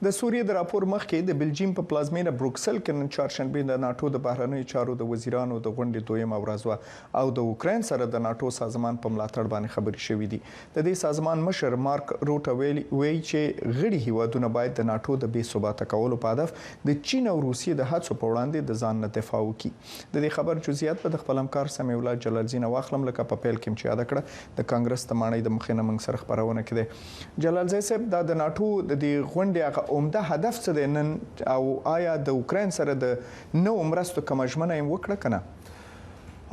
د سوریې د راپور مخکې د بلجیم په پلازمینه بروکسل کې نن چهارشنبې د ناټو د بهرنیو چارو د وزیرانو د غونډې دویمه ورځ وه او د اوکراین سره د ناټو سازمان په ملاتړ باندې خبرې شوې دي. د دې سازمان مشر مارک روته وایي چې غړي هیوادونه باید د ناټو د بې ثباته کولو په هدف د چین او روسیې د هڅو په وړاندې د ځانه دفاع وکړي. د دې خبر جزیات په خپل همکار سمیع الله جلالزی نه واخلم لکه په پیل کې چې یاد کړه د کانګرس د ماڼۍ د مخې نه موږ سره خبرونه کړې. جلالزی صاحب د ناټو د دې غونډې هغه عمده هدف څه دی نن او آیا د اوکراین سره د نوو مرستو کومه ژمنه یې وکړه که نه؟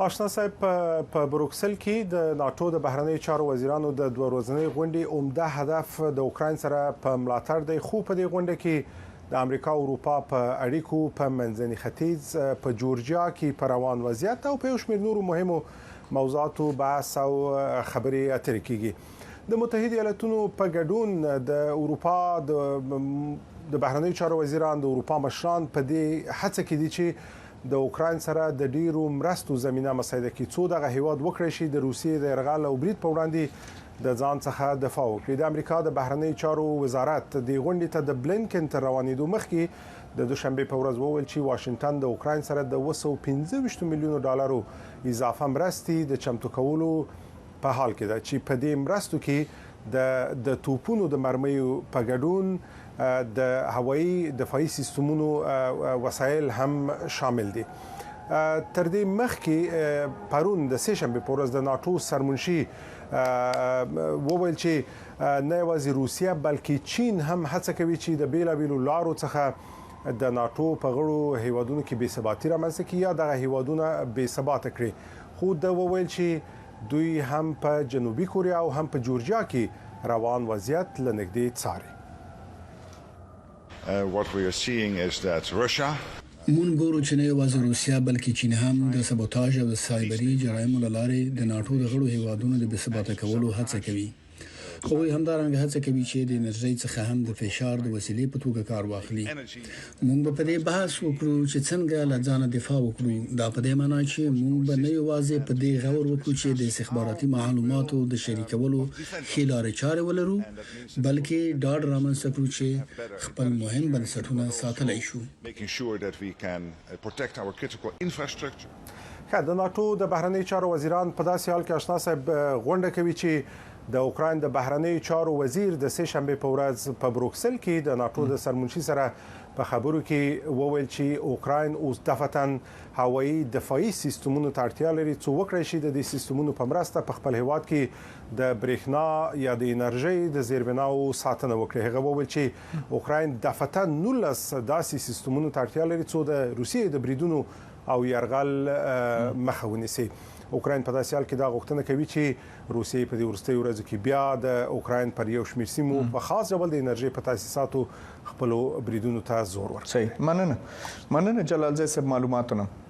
آشنا صاحب په بروکسل کې د ناټو د بهرنیو چارو وزیرانو د دوه ورځنۍ غونډې عمده هدف د اوکراین سره په ملاتړ دی، خو په دې غونډه کې د امریکا او اروپا په اړیکو، په منځني ختیځ، په جورجیا کې په روان وضعیت او په یو شمېر نورو مهمو موضوعاتو بحث او خبرې اترې کیږي. د متحده ایالاتونو په ګډون د اروپا د بهرنیو چارو وزیران، د اروپا مشران په دې هڅه کې دي چې د اوکراین سره د ډیرو مرستو زمينه مساعده کړي څو دغه هیواد وکړي شي د روسیې د یرغل او برید په وړاندې د ځان څخه دفاع وکړي. د امریکا د بهرنیو چارو وزارت د غونډې ته د بلینکن تر روانېدو مخکې د دوشنبې په ورځ وویل چې واشنگټن د اوکراین سره د 215 میلیونو ډالرو اضافه مرستې د چمتو کولو په حال کې ده چې په دې مرستو کې د توپونو د مرمیو په ګډون د هوایي دفاعي سیستمونو وسایل هم شامل دي. تر دې مخکې پرون د سهشنبې په ورځ د ناټو سرمنشي وویل چې نه یوازې روسیه بلکې چین هم هڅه کوي چې د بیلابیلو لارو څخه د ناټو په غړو هیوادونو کې بې ثباتي رامنځته کړي یا دغه هیوادونه بې ثباته کړي. خو د وویل چې دوی هم په جنوبي کوریا او هم په جورجیا کې روان وضعیت لنږدې څاري. What we are seeing is that Russia مون ګورو چې نه یوازې روسیا بلکې چین هم د سبوتاژ او د سایبري جرایمو له لارې د ناټو د غړو هیوادونو د بې ثباته کولو هڅه کوي. خو همدارنګه هڅه کوي چې د انرژي څخه هم د فشار د وسیلې په توګه کار واخلي. موږ په دې بحث وکړو چې څنګه له ځانه دفاع وکړو. دا په دې معنی چې موږ به نه یوازې په دې غور وکړو چې د استخباراتي معلوماتو د شریکولو ښې لارې چارې ولرو، بلکې ډاډ رامنځته کړو چې خپل مهم بنسټونه ساتلی شو. د ناټو د بهرنیو چارو وزیران په داسې حال کې آشنا صاحب غونډه کوي چې د اوکراین د بهرنیو چارو وزیر د سهشنبې په ورځ په بروکسل کې د ناټو د سرمنشي سره په خبرو کې وویل چې اوکراین اوس دفتن هوایي دفاعي سیستمونو ته اړتیا لري څو وکړي شي د دې سیستمونو په مرسته په خپل هیواد کې د برېښنا یا د انرژي د زیربناو ساتنه وکړي. هغه وویل چې اوکراین دفتن 19 داسې سیستمونو ته اړتیا لري څو د روسیې د بریدونو او يرغل مخه ونیسي. اوکراین په داسې حال کې دا غوښتنه کوي چې روسیې په دې وروستیو ورځو کې بیا د اوکراین پر یو شمېر سیمو په خاص ډول د انرژي په تاسیساتو خپلو بریدونو ته زور ورکړي. صحیح، مننه جلالزی صاحب معلوماتونه.